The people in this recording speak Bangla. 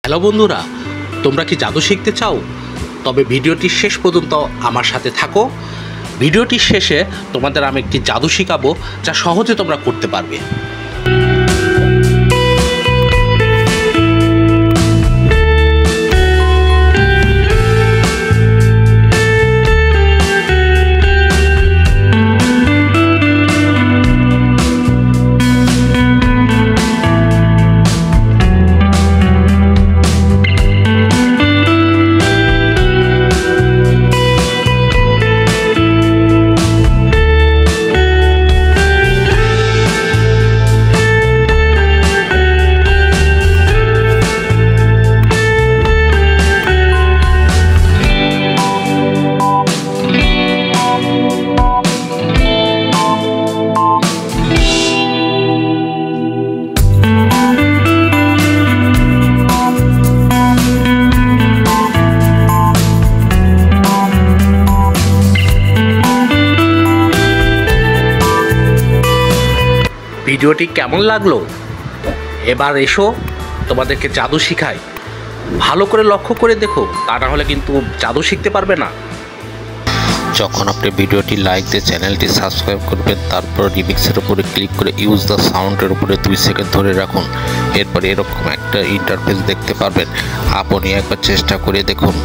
হ্যালো বন্ধুরা, তোমরা কি জাদু শিখতে চাও? তবে ভিডিওটি শেষ পর্যন্ত আমার সাথে থাকো। ভিডিওটির শেষে তোমাদের আমি একটি জাদু শিখাবো, যা সহজে তোমরা করতে পারবে। ভিডিওটি কেমন লাগলো? এবার এসো তোমাদেরকে জাদু শিখাই। ভালো করে লক্ষ্য করে দেখো, তা না হলে কিন্তু জাদু শিখতে পারবে না। যখন আপনি ভিডিওটি লাইক দিয়ে চ্যানেলটি সাবস্ক্রাইব করবেন, তারপর রিমিক্সের উপরে ক্লিক করে ইউজ দ্য সাউন্ডের উপরে 2 সেকেন্ড ধরে রাখুন। এরপর এরকম একটা ইন্টারফেস দেখতে পারবেন। আপনি একবার চেষ্টা করে দেখুন।